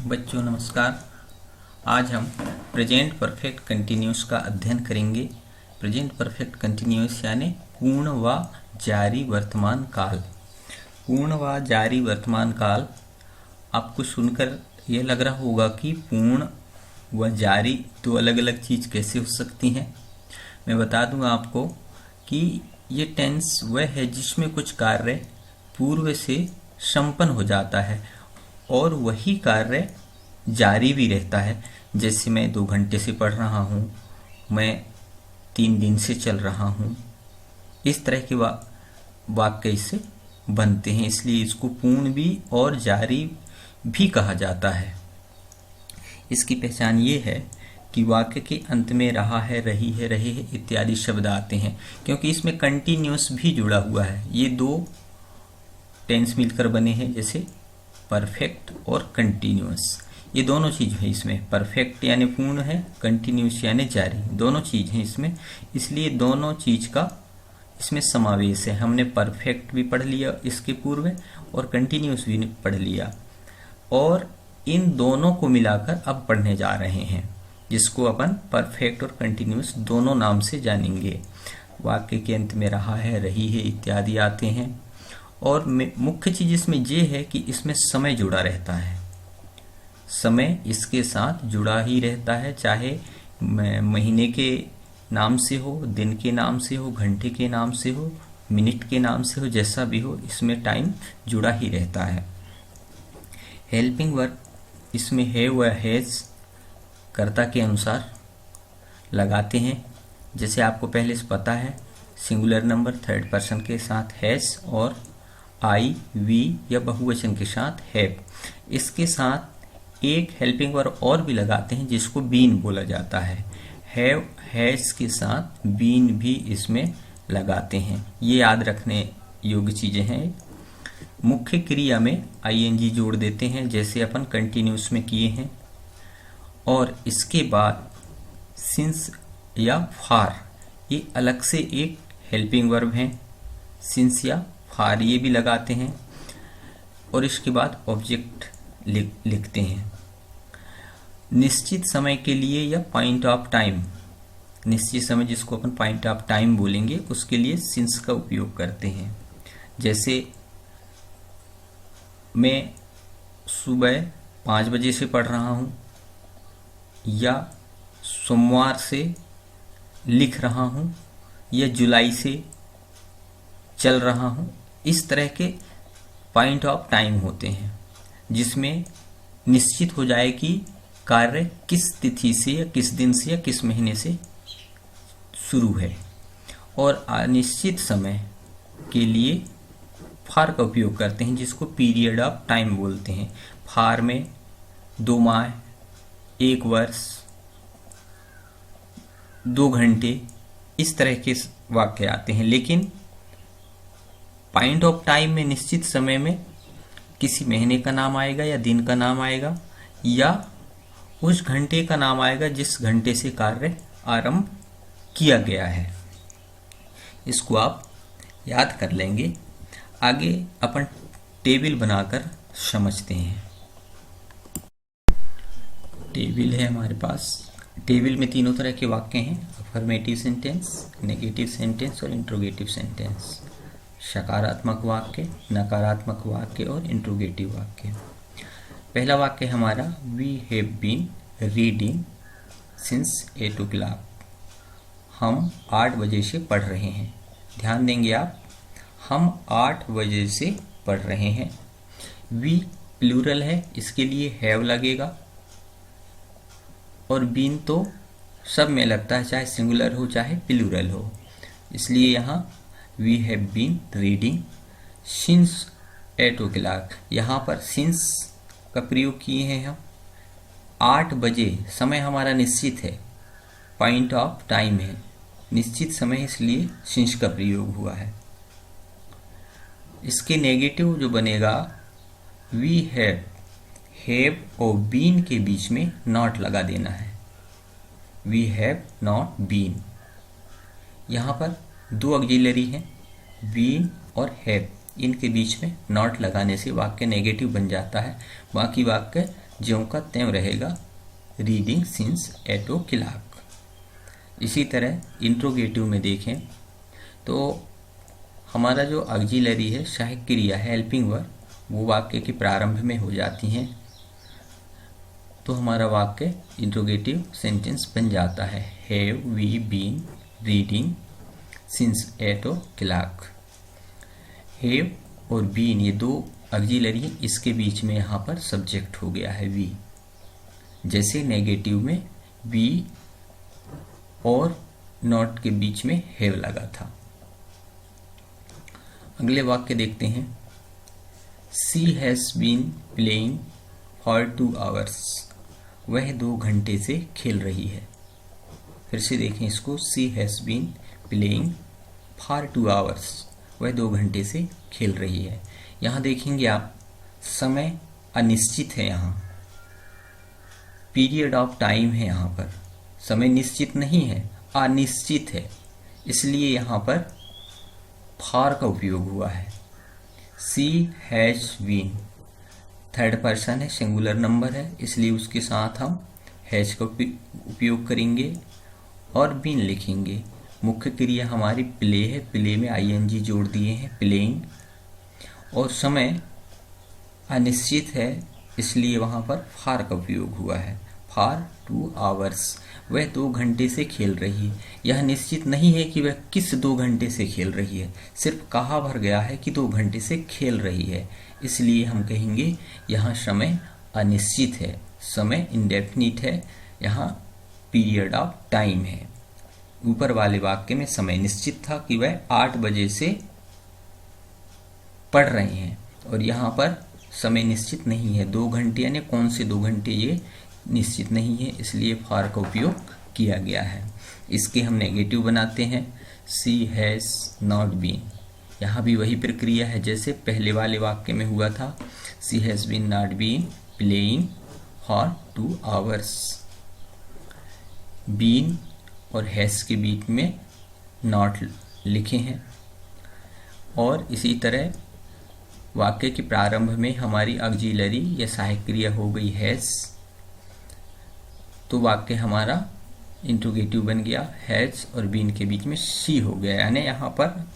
बच्चों नमस्कार। आज हम प्रेजेंट परफेक्ट कंटिन्यूस का अध्ययन करेंगे। प्रेजेंट परफेक्ट कंटिन्यूस यानी पूर्ण व जारी वर्तमान काल। पूर्ण व जारी वर्तमान काल आपको सुनकर यह लग रहा होगा कि पूर्ण व जारी दो अलग अलग चीज़ कैसे हो सकती हैं। मैं बता दूंगा आपको कि ये टेंस वह है जिसमें कुछ कार्य पूर्व से संपन्न हो जाता है और वही कार्य जारी भी रहता है। जैसे मैं 2 घंटे से पढ़ रहा हूँ, मैं 3 दिन से चल रहा हूँ, इस तरह के वाक्य इससे बनते हैं, इसलिए इसको पूर्ण भी और जारी भी कहा जाता है। इसकी पहचान ये है कि वाक्य के अंत में रहा है, रही है, रहे है इत्यादि शब्द आते हैं, क्योंकि इसमें कंटिन्यूस भी जुड़ा हुआ है। ये 2 टेंस मिलकर बने हैं, जैसे परफेक्ट और कंटिन्यूस। ये दोनों चीज है इसमें। परफेक्ट यानी पूर्ण है, कंटिन्यूस यानी जारी, दोनों चीज हैं इसमें, इसलिए दोनों चीज का इसमें समावेश है। हमने परफेक्ट भी पढ़ लिया इसके पूर्व और कंटिन्यूस भी पढ़ लिया, और इन दोनों को मिलाकर अब पढ़ने जा रहे हैं, जिसको अपन परफेक्ट और कंटिन्यूस दोनों नाम से जानेंगे। वाक्य के अंत में रहा है, रही है इत्यादि आते हैं, और मुख्य चीज इसमें यह है कि इसमें समय जुड़ा रहता है। समय इसके साथ जुड़ा ही रहता है, चाहे महीने के नाम से हो, दिन के नाम से हो, घंटे के नाम से हो, मिनट के नाम से हो, जैसा भी हो, इसमें टाइम जुड़ा ही रहता है। हेल्पिंग वर्ब इसमें है व हैज कर्ता के अनुसार लगाते हैं। जैसे आपको पहले से पता है, सिंगुलर नंबर थर्ड पर्सन के साथ हैज और आई, वी या बहुवचन के साथ हैव। इसके साथ एक हेल्पिंग वर्ब और भी लगाते हैं जिसको बीन बोला जाता है। हैव, हैज के साथ बीन भी इसमें लगाते हैं। ये याद रखने योग्य चीजें हैं। मुख्य क्रिया में आईएनजी जोड़ देते हैं, जैसे अपन कंटिन्यूस में किए हैं, और इसके बाद सिंस या फार ये अलग से एक हेल्पिंग वर्ब है। सिंस या फार ये भी लगाते हैं, और इसके बाद ऑब्जेक्ट लिखते हैं। निश्चित समय के लिए या पॉइंट ऑफ टाइम, निश्चित समय जिसको अपन पॉइंट ऑफ टाइम बोलेंगे, उसके लिए सिंस का उपयोग करते हैं। जैसे मैं सुबह 5 बजे से पढ़ रहा हूँ, या सोमवार से लिख रहा हूँ, या जुलाई से चल रहा हूँ, इस तरह के पॉइंट ऑफ टाइम होते हैं जिसमें निश्चित हो जाए कि कार्य किस तिथि से या किस दिन से या किस महीने से शुरू है। और अनिश्चित समय के लिए फार का उपयोग करते हैं, जिसको पीरियड ऑफ टाइम बोलते हैं। फार में 2 माह, 1 वर्ष, 2 घंटे, इस तरह के वाक्य आते हैं। लेकिन पॉइंट ऑफ टाइम में निश्चित समय में किसी महीने का नाम आएगा या दिन का नाम आएगा, या उस घंटे का नाम आएगा जिस घंटे से कार्य आरंभ किया गया है। इसको आप याद कर लेंगे। आगे अपन टेबल बनाकर समझते हैं। टेबल है हमारे पास। टेबल में 3 तरह के वाक्य हैं, अफर्मेटिव सेंटेंस, नेगेटिव सेंटेंस और इंट्रोगेटिव सेंटेंस। सकारात्मक वाक्य, नकारात्मक वाक्य और इंट्रोगेटिव वाक्य। पहला वाक्य हमारा, we have been reading since 8 o'clock। हम 8 बजे से पढ़ रहे हैं। ध्यान देंगे आप, हम 8 बजे से पढ़ रहे हैं। वी प्लूरल है, इसके लिए हैव लगेगा, और बीन तो सब में लगता है, चाहे सिंगुलर हो चाहे प्लूरल हो, इसलिए यहाँ we have been reading since 8 o'clock। यहाँ पर सिंस का प्रयोग किए हैं हम। 8 बजे समय हमारा निश्चित है, पॉइंट ऑफ टाइम है, निश्चित समय, इसलिए सिंस का प्रयोग हुआ है। इसके नेगेटिव जो बनेगा, वी हैव और बीन के बीच में नॉट लगा देना है। We have not been. यहाँ पर 2 ऑक्सिलरी हैं, बीन और हैव, इनके बीच में नॉट लगाने से वाक्य नेगेटिव बन जाता है, बाकी वाक्य ज्यों का त्यों रहेगा रीडिंग सिंस 8 o'clock। इसी तरह इंट्रोगेटिव में देखें तो हमारा जो ऑक्सिलरी है, सहायक क्रिया है, हेल्पिंग वर्ब, वो वाक्य के प्रारंभ में हो जाती हैं तो हमारा वाक्य इंट्रोगेटिव सेंटेंस बन जाता है। Have we been reading since 8 o'clock। Have और बीन ये दो ऑक्सिलरी, इसके बीच में यहाँ पर सब्जेक्ट हो गया है वी, जैसे नेगेटिव में बी और नॉट के बीच में हैव लगा था। अगले वाक्य देखते हैं। She has been playing for 2 hours। वह 2 घंटे से खेल रही है। फिर से देखें इसको, she has been playing for 2 hours। वह 2 घंटे से खेल रही है। यहाँ देखेंगे आप, समय अनिश्चित है, यहाँ पीरियड ऑफ टाइम है, यहाँ पर समय निश्चित नहीं है, अनिश्चित है, इसलिए यहाँ पर फॉर का उपयोग हुआ है। She has been third person है, सिंगुलर नंबर है, इसलिए उसके साथ हम हैज का उपयोग करेंगे और बीन लिखेंगे। मुख्य क्रिया हमारी प्ले है, प्ले में आईएनजी जोड़ दिए हैं, प्लेइंग, और समय अनिश्चित है इसलिए वहाँ पर फॉर का उपयोग हुआ है। For 2 hours। वह 2 घंटे से खेल रही है। यह निश्चित नहीं है कि वह किस 2 घंटे से खेल रही है, सिर्फ कहा भर गया है कि 2 घंटे से खेल रही है, इसलिए हम कहेंगे यहाँ समय अनिश्चित है, समय इंडेफिनिट है, यहाँ पीरियड ऑफ टाइम है। ऊपर वाले वाक्य में समय निश्चित था कि वह 8 बजे से पढ़ रहे हैं, और यहाँ पर समय निश्चित नहीं है, 2 घंटे, यानी कौन से 2 घंटे ये निश्चित नहीं है, इसलिए फॉर का उपयोग किया गया है। इसके हम नेगेटिव बनाते हैं। She has not been. यहाँ भी वही प्रक्रिया है जैसे पहले वाले वाक्य में हुआ था। She has been not been playing for 2 hours। Been और हैज के बीच में नॉट लिखे हैं, और इसी तरह वाक्य के प्रारंभ में हमारी ऑक्सिलरी या सहायक क्रिया हो गई हैज, तो वाक्य हमारा इंट्रोगेटिव बन गया। हैज और बीन के बीच में शी हो गया, यानी यहाँ पर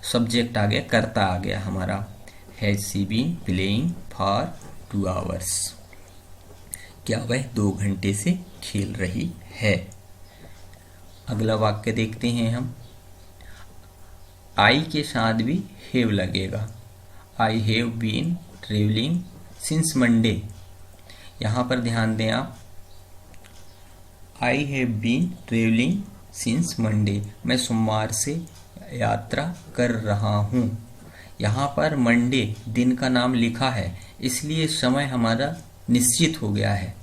सब्जेक्ट आ गया, कर्ता आ गया हमारा। Has she been playing for 2 hours। क्या वह 2 घंटे से खेल रही है। अगला वाक्य देखते हैं हम। आई के साथ भी हैव लगेगा। I have been travelling since Monday. यहाँ पर ध्यान दें आप, I have been travelling since Monday. मैं सोमवार से यात्रा कर रहा हूँ। यहाँ पर मंडे दिन का नाम लिखा है, इसलिए समय हमारा निश्चित हो गया है।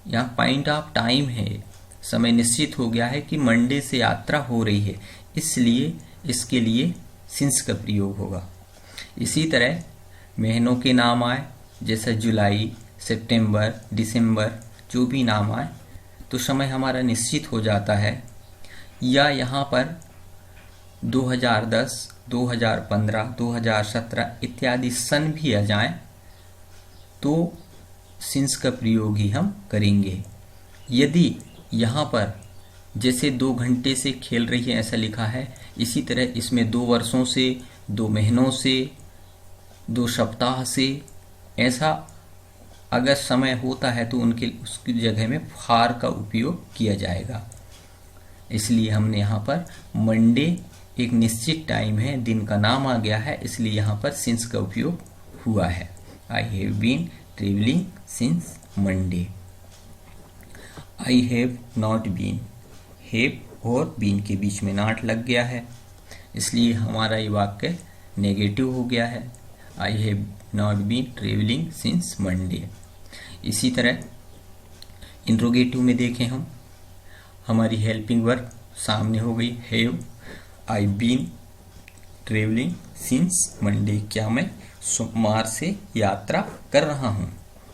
यहाँ पॉइंट ऑफ टाइम है, समय निश्चित हो गया है कि मंडे से यात्रा हो रही है, इसलिए इसके लिए सिंस का प्रयोग होगा। इसी तरह महीनों के नाम आए, जैसे जुलाई, सितंबर, दिसंबर, जो भी नाम आए तो समय हमारा निश्चित हो जाता है। या यहाँ पर 2010, 2015, 2017 इत्यादि सन भी आ जाएं तो सिंस का प्रयोग ही हम करेंगे। यदि यहाँ पर जैसे 2 घंटे से खेल रही है ऐसा लिखा है, इसी तरह इसमें 2 वर्षों से, 2 महीनों से, 2 सप्ताह से, ऐसा अगर समय होता है तो उसकी जगह में फॉर का उपयोग किया जाएगा। इसलिए हमने यहाँ पर मंडे एक निश्चित टाइम है, दिन का नाम आ गया है, इसलिए यहाँ पर सिंस का उपयोग हुआ है। I have been travelling since Monday. I have not been, have और बीन के बीच में नॉट लग गया है, इसलिए हमारा ये वाक्य नेगेटिव हो गया है। I have not been travelling since Monday. इसी तरह इंट्रोगेटिव में देखें हम, हमारी हेल्पिंग वर्ब सामने हो गई have. I been travelling since Monday. क्या मैं सोमवार से यात्रा कर रहा हूँ,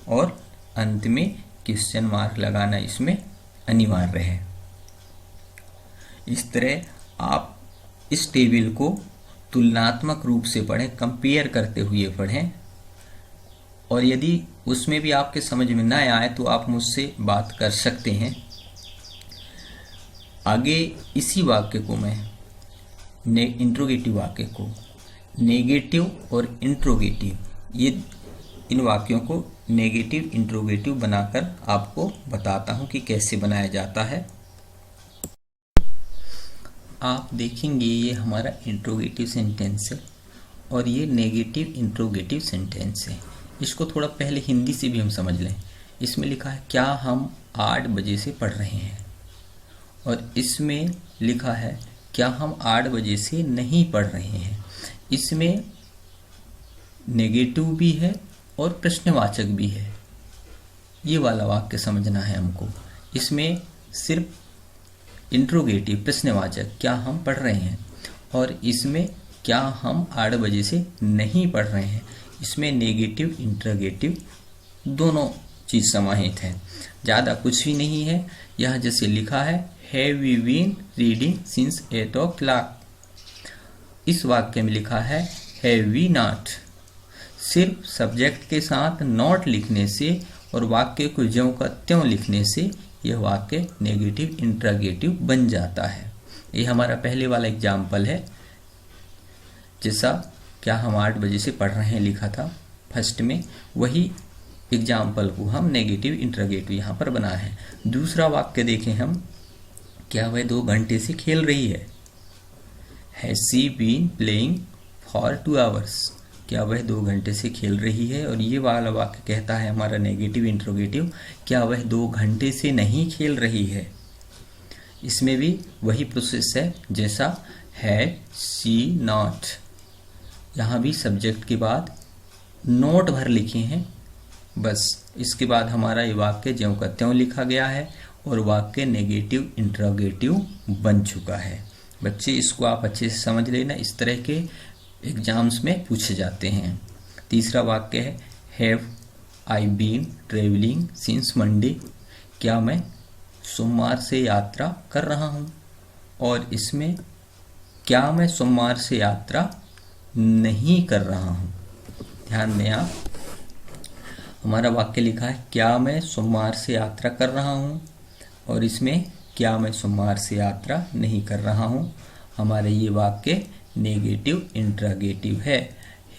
और अंत में क्वेश्चन मार्क लगाना इसमें अनिवार्य है। इस तरह आप इस टेबल को तुलनात्मक रूप से पढ़ें, कंपेयर करते हुए पढ़ें, और यदि उसमें भी आपके समझ में ना आए तो आप मुझसे बात कर सकते हैं। आगे इसी वाक्य को मैं इंट्रोगेटिव वाक्य को नेगेटिव और इंट्रोगेटिव, ये इन वाक्यों को नेगेटिव इंट्रोगेटिव बनाकर आपको बताता हूं कि कैसे बनाया जाता है। आप देखेंगे ये हमारा इंट्रोगेटिव सेंटेंस है और ये नेगेटिव इंट्रोगेटिव सेंटेंस है। इसको थोड़ा पहले हिंदी से भी हम समझ लें। इसमें लिखा है क्या हम 8 बजे से पढ़ रहे हैं, और इसमें लिखा है क्या हम 8 बजे से नहीं पढ़ रहे हैं। इसमें नेगेटिव भी है और प्रश्नवाचक भी है। ये वाला वाक्य समझना है हमको। इसमें सिर्फ इंट्रोगेटिव प्रश्नवाचक क्या हम पढ़ रहे हैं, और इसमें क्या हम 8 बजे से नहीं पढ़ रहे हैं। इसमें नेगेटिव इंट्रोगेटिव दोनों चीज समाहित है, ज़्यादा कुछ भी नहीं है। यह जैसे लिखा है have we been reading since 8 o'clock, इस वाक्य में लिखा है हैव वी नॉट। सिर्फ सब्जेक्ट के साथ नॉट लिखने से और वाक्य को ज्यों का त्यों लिखने से यह वाक्य नेगेटिव इंट्रोगेटिव बन जाता है। ये हमारा पहले वाला एग्जाम्पल है, जैसा क्या हम 8 बजे से पढ़ रहे हैं लिखा था फर्स्ट में, वही एग्जाम्पल को हम नेगेटिव इंट्रोगेटिव यहाँ पर बनाए हैं। दूसरा वाक्य देखें हम, क्या वह 2 घंटे से खेल रही है। Has she been playing for 2 hours, क्या वह 2 घंटे से खेल रही है। और ये वाला वाक्य कहता है हमारा नेगेटिव इंट्रोगेटिव, क्या वह 2 घंटे से नहीं खेल रही है। इसमें भी वही प्रोसेस है जैसा हैड शी नॉट। यहाँ भी सब्जेक्ट के बाद नोट भर लिखे हैं, बस इसके बाद हमारा ये वाक्य ज्यों का त्यों लिखा गया है और वाक्य नेगेटिव इंट्रोगेटिव बन चुका है। बच्चे इसको आप अच्छे से समझ लेना, इस तरह के एग्जाम्स में पूछे जाते हैं। तीसरा वाक्य है have I been travelling since Monday, क्या मैं सोमवार से यात्रा कर रहा हूँ। और इसमें क्या मैं सोमवार से यात्रा नहीं कर रहा हूँ। ध्यान दें आप, हमारा वाक्य लिखा है क्या मैं सोमवार से यात्रा कर रहा हूँ, और इसमें क्या मैं सोमवार से यात्रा नहीं कर रहा हूँ। हमारे ये वाक्य नेगेटिव इंट्रोगेटिव है।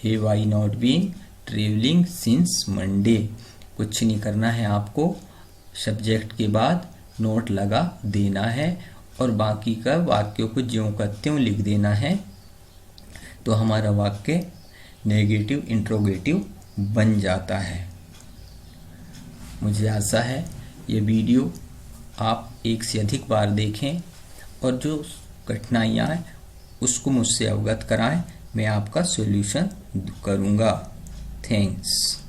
Have I not been travelling since Monday. कुछ नहीं करना है आपको, सब्जेक्ट के बाद नोट लगा देना है और बाकी का वाक्यों को ज्यों का त्यों लिख देना है, तो हमारा वाक्य नेगेटिव इंट्रोगेटिव बन जाता है। मुझे आशा है ये वीडियो आप एक से अधिक बार देखें और जो कठिनाइयाँ हैं उसको मुझसे अवगत कराएं, मैं आपका सॉल्यूशन करूँगा। थैंक्स।